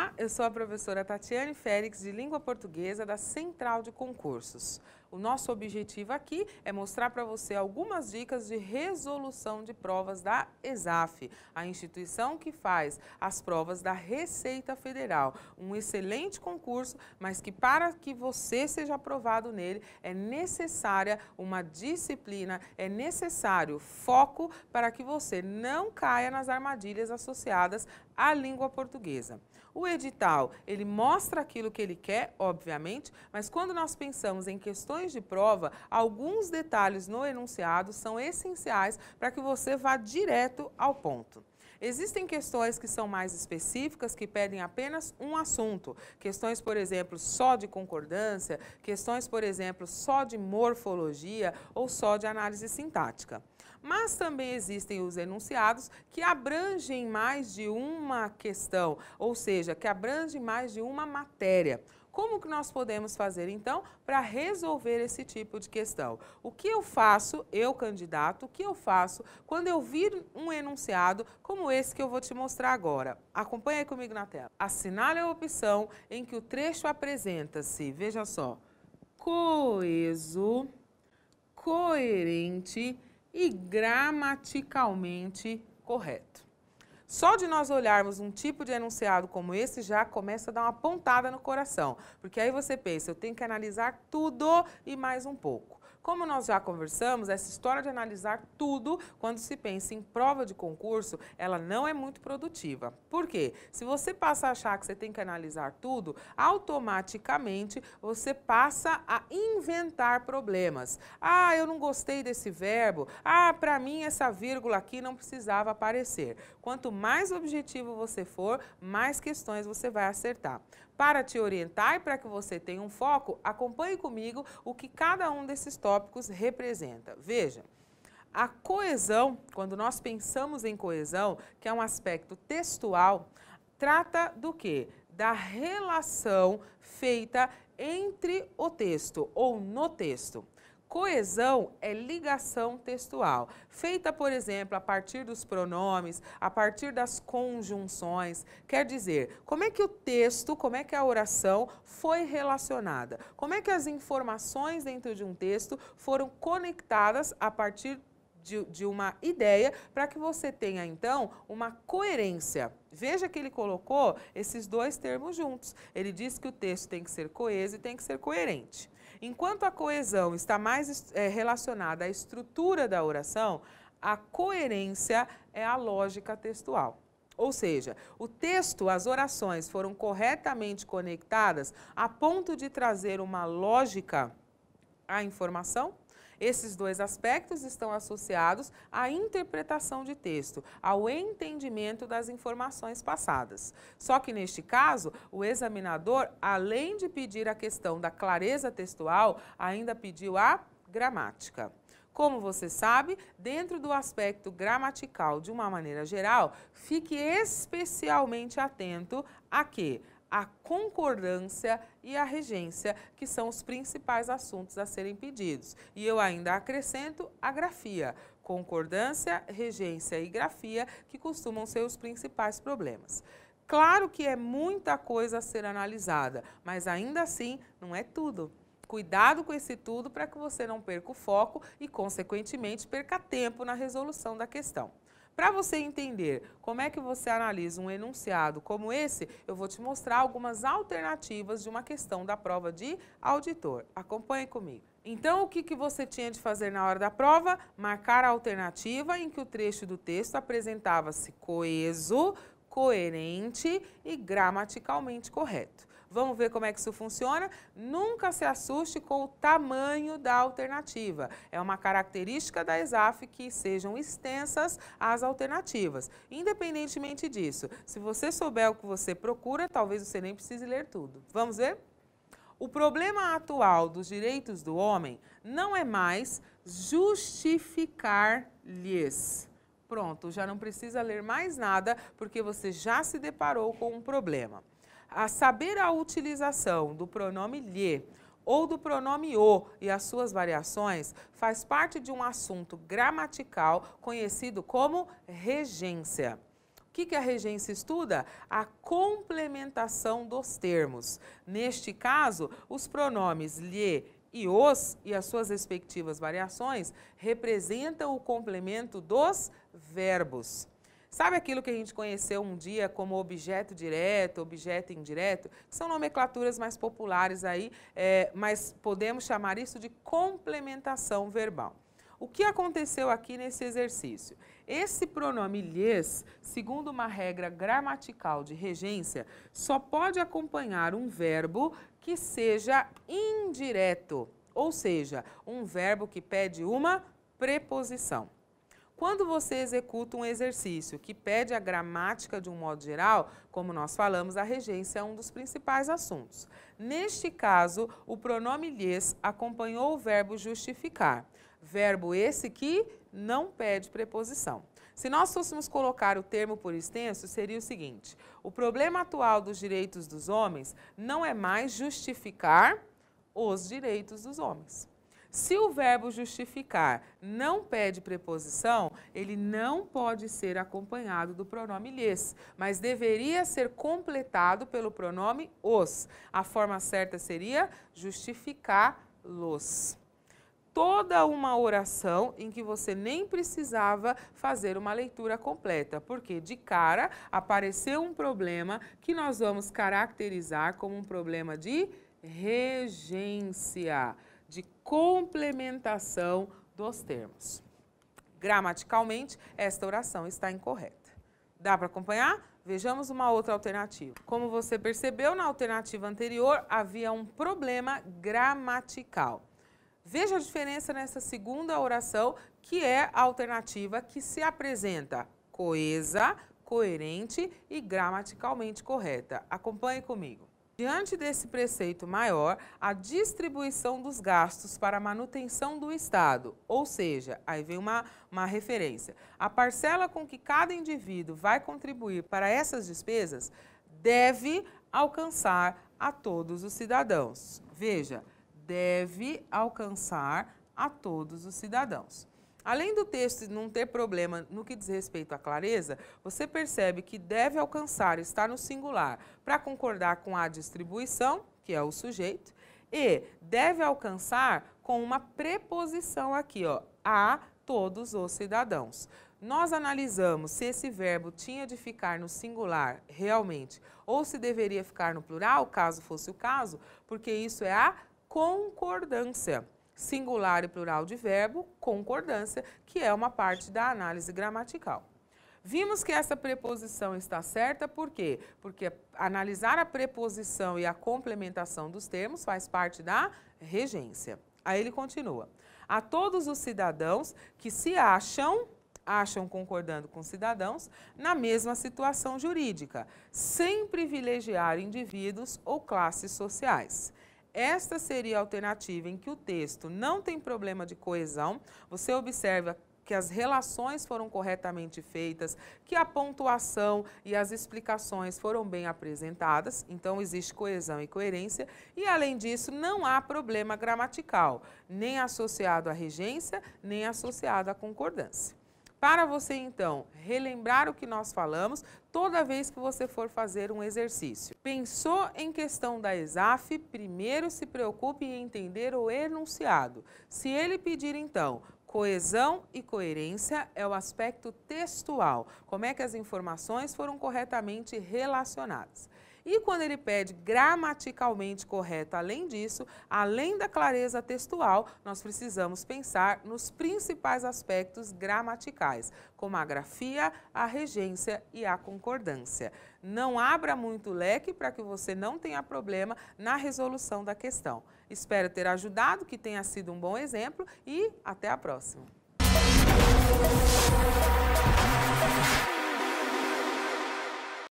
Olá, eu sou a professora Tatiane Félix, de Língua Portuguesa da Central de Concursos. O nosso objetivo aqui é mostrar para você algumas dicas de resolução de provas da ESAF, a instituição que faz as provas da Receita Federal. Um excelente concurso, mas que para que você seja aprovado nele é necessária uma disciplina, é necessário foco para que você não caia nas armadilhas associadas à língua portuguesa. O edital, ele mostra aquilo que ele quer, obviamente, mas quando nós pensamos em questões de prova, alguns detalhes no enunciado são essenciais para que você vá direto ao ponto. Existem questões que são mais específicas, que pedem apenas um assunto. Questões, por exemplo, só de concordância, questões, por exemplo, só de morfologia ou só de análise sintática. Mas também existem os enunciados que abrangem mais de uma questão, ou seja, que abrangem mais de uma matéria. Como que nós podemos fazer, então, para resolver esse tipo de questão? O que eu faço, eu candidato, o que eu faço quando eu vir um enunciado como esse que eu vou te mostrar agora? Acompanhe aí comigo na tela. Assinale a opção em que o trecho apresenta-se, veja só, coeso, coerente e gramaticalmente correto. Só de nós olharmos um tipo de enunciado como esse já começa a dar uma pontada no coração, porque aí você pensa, eu tenho que analisar tudo e mais um pouco. Como nós já conversamos, essa história de analisar tudo, quando se pensa em prova de concurso, ela não é muito produtiva. Por quê? Se você passa a achar que você tem que analisar tudo, automaticamente você passa a inventar problemas. Ah, eu não gostei desse verbo. Ah, para mim essa vírgula aqui não precisava aparecer. Quanto mais objetivo você for, mais questões você vai acertar. Para te orientar e para que você tenha um foco, acompanhe comigo o que cada um desses tópicos representa. Veja, a coesão, quando nós pensamos em coesão, que é um aspecto textual, trata do quê? Da relação feita entre o texto ou no texto. Coesão é ligação textual, feita, por exemplo, a partir dos pronomes, a partir das conjunções. Quer dizer, como é que o texto, como é que a oração foi relacionada? Como é que as informações dentro de um texto foram conectadas a partir de uma ideia para que você tenha, então, uma coerência. Veja que ele colocou esses dois termos juntos. Ele diz que o texto tem que ser coeso e tem que ser coerente. Enquanto a coesão está mais relacionada à estrutura da oração, a coerência é a lógica textual. Ou seja, o texto, as orações foram corretamente conectadas a ponto de trazer uma lógica à informação. Esses dois aspectos estão associados à interpretação de texto, ao entendimento das informações passadas. Só que neste caso, o examinador, além de pedir a questão da clareza textual, ainda pediu a gramática. Como você sabe, dentro do aspecto gramatical, de uma maneira geral, fique especialmente atento a quê? A concordância e a regência, que são os principais assuntos a serem pedidos. E eu ainda acrescento a grafia. Concordância, regência e grafia, que costumam ser os principais problemas. Claro que é muita coisa a ser analisada, mas ainda assim não é tudo. Cuidado com esse tudo para que você não perca o foco e, consequentemente, perca tempo na resolução da questão. Para você entender como é que você analisa um enunciado como esse, eu vou te mostrar algumas alternativas de uma questão da prova de auditor. Acompanhe comigo. Então, o que você tinha de fazer na hora da prova? Marcar a alternativa em que o trecho do texto apresentava-se coeso, coerente e gramaticalmente correto. Vamos ver como é que isso funciona? Nunca se assuste com o tamanho da alternativa. É uma característica da ESAF que sejam extensas as alternativas. Independentemente disso, se você souber o que você procura, talvez você nem precise ler tudo. Vamos ver? O problema atual dos direitos do homem não é mais justificar-lhes. Pronto, já não precisa ler mais nada, porque você já se deparou com um problema. A saber a utilização do pronome lhe ou do pronome o e as suas variações faz parte de um assunto gramatical conhecido como regência. O que a regência estuda? A complementação dos termos. Neste caso, os pronomes lhe e os e as suas respectivas variações representam o complemento dos verbos. Sabe aquilo que a gente conheceu um dia como objeto direto, objeto indireto? São nomenclaturas mais populares aí, mas podemos chamar isso de complementação verbal. O que aconteceu aqui nesse exercício? Esse pronome lhes, segundo uma regra gramatical de regência, só pode acompanhar um verbo que seja indireto, ou seja, um verbo que pede uma preposição. Quando você executa um exercício que pede a gramática de um modo geral, como nós falamos, a regência é um dos principais assuntos. Neste caso, o pronome lhes acompanhou o verbo justificar. Verbo esse que não pede preposição. Se nós fôssemos colocar o termo por extenso, seria o seguinte: o problema atual dos direitos dos homens não é mais justificar os direitos dos homens. Se o verbo justificar não pede preposição, ele não pode ser acompanhado do pronome lhes, mas deveria ser completado pelo pronome os. A forma certa seria justificá-los. Toda uma oração em que você nem precisava fazer uma leitura completa, porque de cara apareceu um problema que nós vamos caracterizar como um problema de regência, de complementação dos termos. Gramaticalmente, esta oração está incorreta. Dá para acompanhar? Vejamos uma outra alternativa. Como você percebeu, na alternativa anterior havia um problema gramatical. Veja a diferença nessa segunda oração, que é a alternativa que se apresenta coesa, coerente e gramaticalmente correta. Acompanhe comigo. Diante desse preceito maior, a distribuição dos gastos para a manutenção do Estado, ou seja, aí vem uma referência, a parcela com que cada indivíduo vai contribuir para essas despesas deve alcançar a todos os cidadãos. Veja, deve alcançar a todos os cidadãos. Além do texto não ter problema no que diz respeito à clareza, você percebe que deve alcançar está no singular para concordar com a distribuição, que é o sujeito, e deve alcançar com uma preposição aqui, ó, a todos os cidadãos. Nós analisamos se esse verbo tinha de ficar no singular realmente ou se deveria ficar no plural, caso fosse o caso, porque isso é a concordância. Singular e plural de verbo, concordância, que é uma parte da análise gramatical. Vimos que essa preposição está certa, por quê? Porque analisar a preposição e a complementação dos termos faz parte da regência. Aí ele continua. A todos os cidadãos que se acham concordando com cidadãos, na mesma situação jurídica, sem privilegiar indivíduos ou classes sociais. Esta seria a alternativa em que o texto não tem problema de coesão. Você observa que as relações foram corretamente feitas, que a pontuação e as explicações foram bem apresentadas, então existe coesão e coerência, e além disso não há problema gramatical, nem associado à regência, nem associado à concordância. Para você, então, relembrar o que nós falamos toda vez que você for fazer um exercício. Pensou em questão da ESAF, primeiro se preocupe em entender o enunciado. Se ele pedir, então, coesão e coerência, é o aspecto textual. Como é que as informações foram corretamente relacionadas. E quando ele pede gramaticalmente correto, além disso, além da clareza textual, nós precisamos pensar nos principais aspectos gramaticais, como a grafia, a regência e a concordância. Não abra muito o leque para que você não tenha problema na resolução da questão. Espero ter ajudado, que tenha sido um bom exemplo e até a próxima.